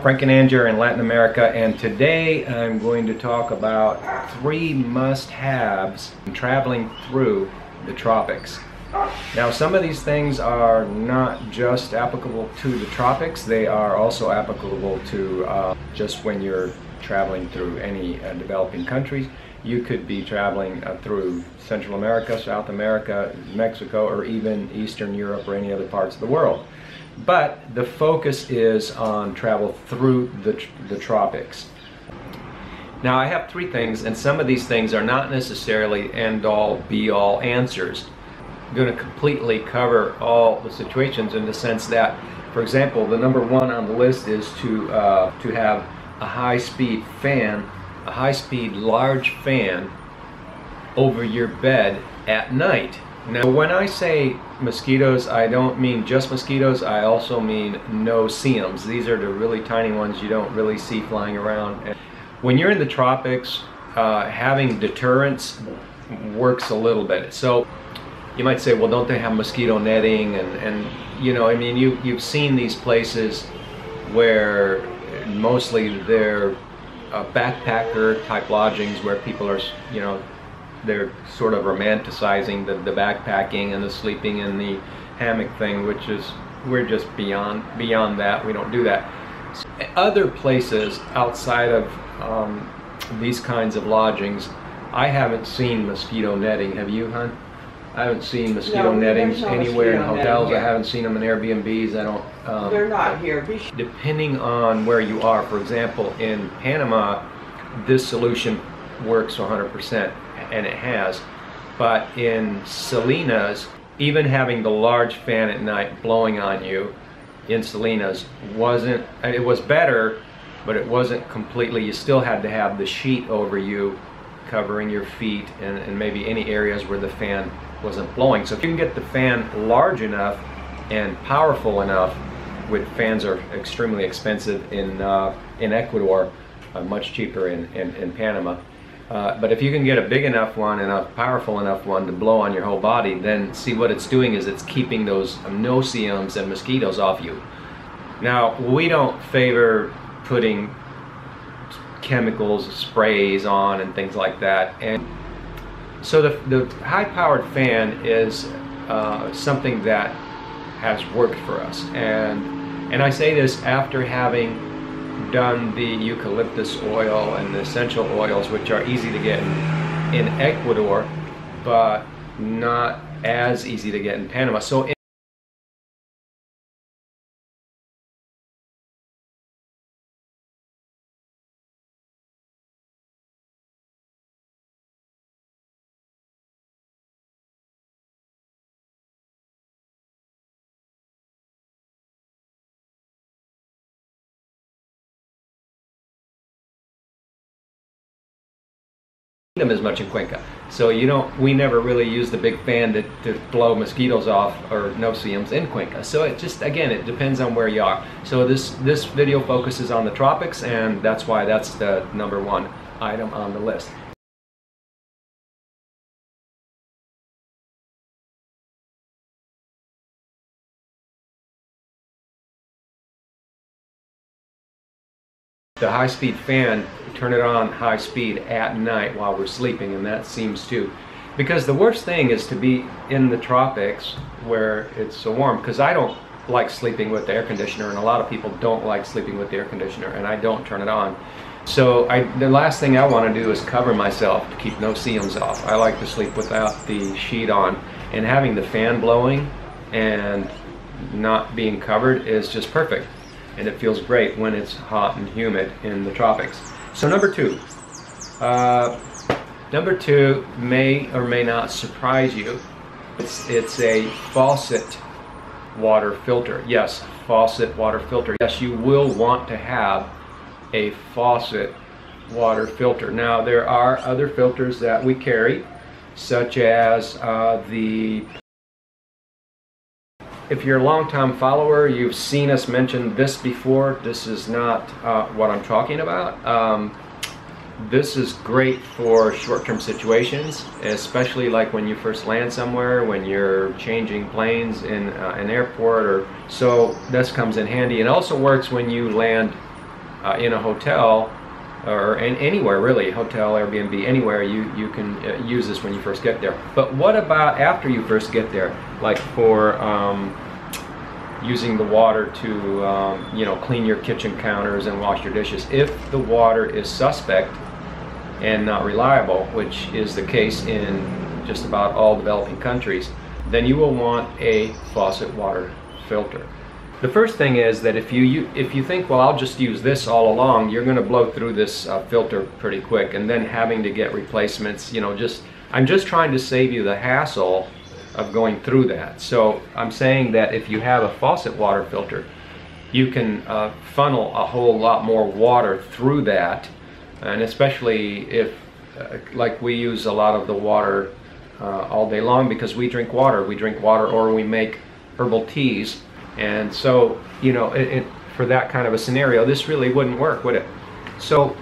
Frank and Angie are in Latin America, and today I'm going to talk about 3 must-haves traveling through the tropics. Now, some of these things are not just applicable to the tropics, they are also applicable to just when you're traveling through any developing countries. You could be traveling through Central America, South America, Mexico, or even Eastern Europe or any other parts of the world. But the focus is on travel through the tropics. Now, I have 3 things, and some of these things are not necessarily end-all, be-all answers. I'm going to completely cover all the situations in the sense that, for example, the number 1 on the list is to have a high-speed fan, a high-speed large fan over your bed at night. Now, when I say mosquitoes, I don't mean just mosquitoes, I also mean no-see-ums. These are the really tiny ones you don't really see flying around. And when you're in the tropics, having deterrents works a little bit. So you might say, well, don't they have mosquito netting? And you know, I mean, you've seen these places where mostly they're backpacker type lodgings where people are, you know, they're sort of romanticizing the backpacking and the sleeping in the hammock thing, which is, we're just beyond that. We don't do that. So, other places outside of these kinds of lodgings, I haven't seen mosquito netting. Have you, hon? I haven't seen mosquito nettings anywhere in hotels. I haven't seen them in Airbnbs. I don't. They're not here. Depending on where you are, for example, in Panama, this solution works 100%, and it has. But in Salinas, even having the large fan at night blowing on you in Salinas wasn't. It was better, but it wasn't completely. You still had to have the sheet over you, covering your feet and maybe any areas where the fan wasn't blowing. So if you can get the fan large enough and powerful enough, which fans are extremely expensive in Ecuador, much cheaper in Panama. But if you can get a big enough one and a powerful enough one to blow on your whole body, then see what it's doing is it's keeping those no-see-ums and mosquitoes off you. Now, we don't favor putting chemicals, sprays on and things like that. And so the high-powered fan is something that has worked for us, and I say this after having done the eucalyptus oil and the essential oils, which are easy to get in Ecuador, but not as easy to get in Panama. So them as much in Cuenca, so we never really use the big fan to blow mosquitoes off or no-see-ums in Cuenca. So it just, again, it depends on where you are. So this video focuses on the tropics, and that's why that's the number 1 item on the list. The high-speed fan, turn it on high speed at night while we're sleeping, and that seems to, because the worst thing is to be in the tropics where it's so warm, because I don't like sleeping with the air conditioner, and a lot of people don't like sleeping with the air conditioner, and I don't turn it on. So the last thing I want to do is cover myself to keep no-see-ums off. I like to sleep without the sheet on, and having the fan blowing and not being covered is just perfect. And it feels great when it's hot and humid in the tropics. So number 2. Number 2 may or may not surprise you. It's a Faucet water filter. Yes, Faucet water filter. Yes, you will want to have a Faucet water filter. Now, there are other filters that we carry, such as if you're a long-time follower, you've seen us mention this before. This is not what I'm talking about. this is great for short-term situations, especially like when you first land somewhere, when you're changing planes in an airport, or so this comes in handy. It also works when you land in a hotel or anywhere really, hotel, Airbnb, anywhere. You can use this when you first get there. But what about after you first get there, like for using the water to you know, clean your kitchen counters and wash your dishes? If the water is suspect and not reliable, which is the case in just about all developing countries, then you will want a faucet water filter. The first thing is that if you think, well, I'll just use this all along, you're going to blow through this filter pretty quick, and then having to get replacements. You know, I'm just trying to save you the hassle of going through that. So I'm saying that if you have a faucet water filter, you can funnel a whole lot more water through that, and especially if like we use a lot of the water all day long because we drink water or we make herbal teas. And so, you know, for that kind of a scenario, this really wouldn't work, would it? So,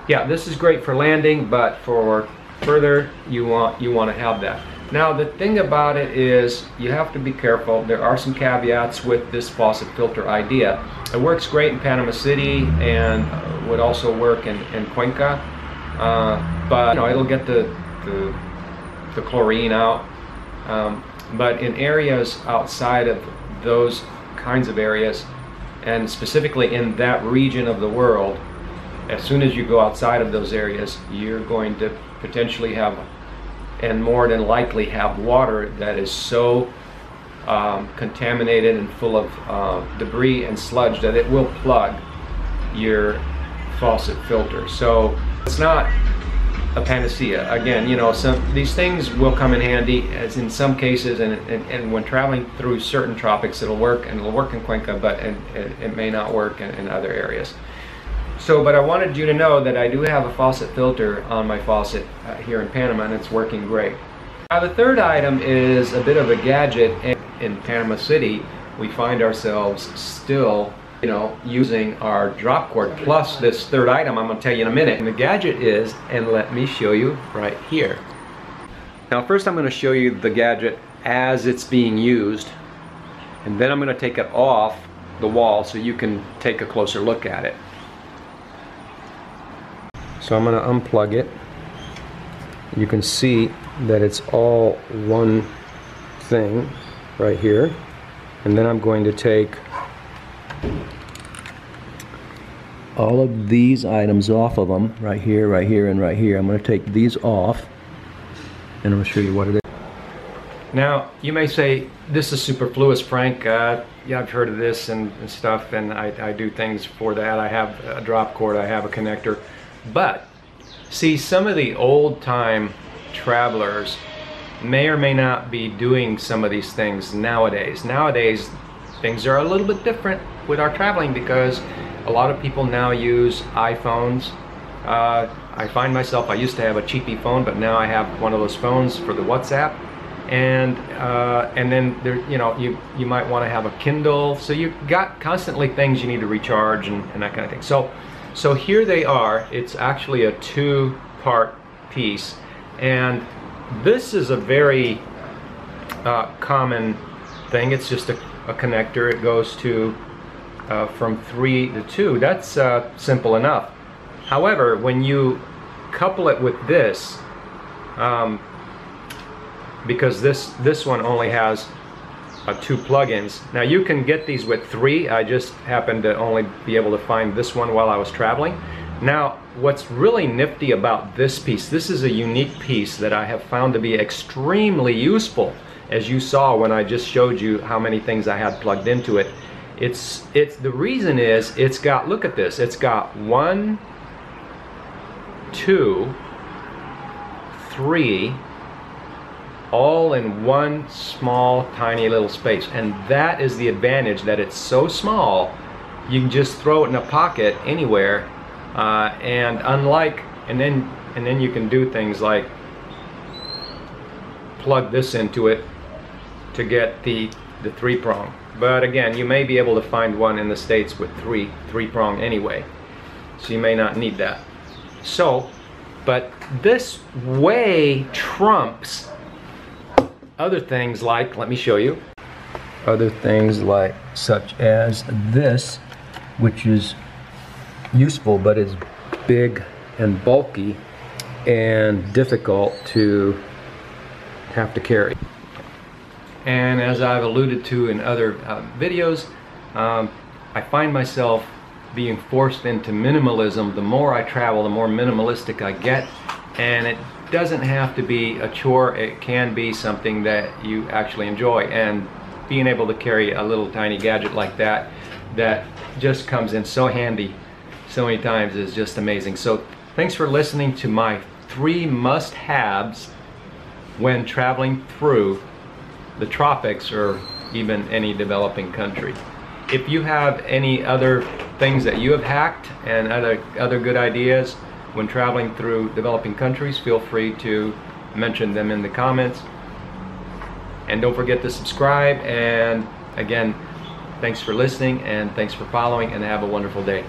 yeah, this is great for landing, but for further, you want to have that. Now, the thing about it is you have to be careful. There are some caveats with this faucet filter idea. It works great in Panama City and would also work in Cuenca, but you know, it'll get the chlorine out. But in areas outside of those kinds of areas, and specifically in that region of the world, as soon as you go outside of those areas, you're going to potentially have, and more than likely have, water that is so contaminated and full of debris and sludge that it will plug your faucet filter. So it's not a panacea. Again, you know, these things will come in handy as in some cases, and when traveling through certain tropics it'll work, and it'll work in Cuenca, but it may not work in other areas. So, but I wanted you to know that I do have a faucet filter on my faucet here in Panama, and it's working great. Now, the third item is a bit of a gadget. In Panama City, we find ourselves still, you know, using our drop cord plus this third item I'm going to tell you in a minute. And the gadget is, and let me show you right here. Now, first I'm going to show you the gadget as it's being used, and then I'm going to take it off the wall so you can take a closer look at it. So I'm going to unplug it. You can see that it's all one thing right here, and then I'm going to take all of these items off of them, right here, right here, and right here. I'm going to take these off, and I'm going to show you what it is. Now, you may say, this is superfluous, Frank. Yeah, I've heard of this and stuff, and I do things for that. I have a drop cord, I have a connector. But, see, some of the old-time travelers may or may not be doing some of these things nowadays. Nowadays, things are a little bit different with our traveling because a lot of people now use iPhones. I find myself, I used to have a cheapy phone, but now I have one of those phones for the WhatsApp. And then there, you know, you might want to have a Kindle. So you got constantly things you need to recharge and that kind of thing. So here they are. It's actually a two-part piece, and this is a very common thing. It's just a connector. It goes to from 3 to 2. That's simple enough. However, when you couple it with this, because this one only has 2 plugins. Now you can get these with 3. I just happened to only be able to find this one while I was traveling. Now, what's really nifty about this piece, this is a unique piece that I have found to be extremely useful, as you saw when I just showed you how many things I had plugged into it. It's the reason is it's got, look at this, it's got 1, 2, 3, all in one small tiny little space. And that is the advantage, that it's so small you can just throw it in a pocket anywhere, and then you can do things like plug this into it to get the 3-prong. But again, you may be able to find one in the States with 3-prong anyway, so you may not need that. So, but this way trumps other things like, let me show you, other things like such as this, which is useful but is big and bulky and difficult to have to carry. And as I've alluded to in other videos, I find myself being forced into minimalism. The more I travel, the more minimalistic I get, and it doesn't have to be a chore. It can be something that you actually enjoy, and being able to carry a little tiny gadget like that just comes in so handy so many times is just amazing. So thanks for listening to my 3 must-haves when traveling through the tropics or even any developing country. If you have any other things that you have hacked and other good ideas when traveling through developing countries, feel free to mention them in the comments. And don't forget to subscribe. And again, thanks for listening and thanks for following, and have a wonderful day.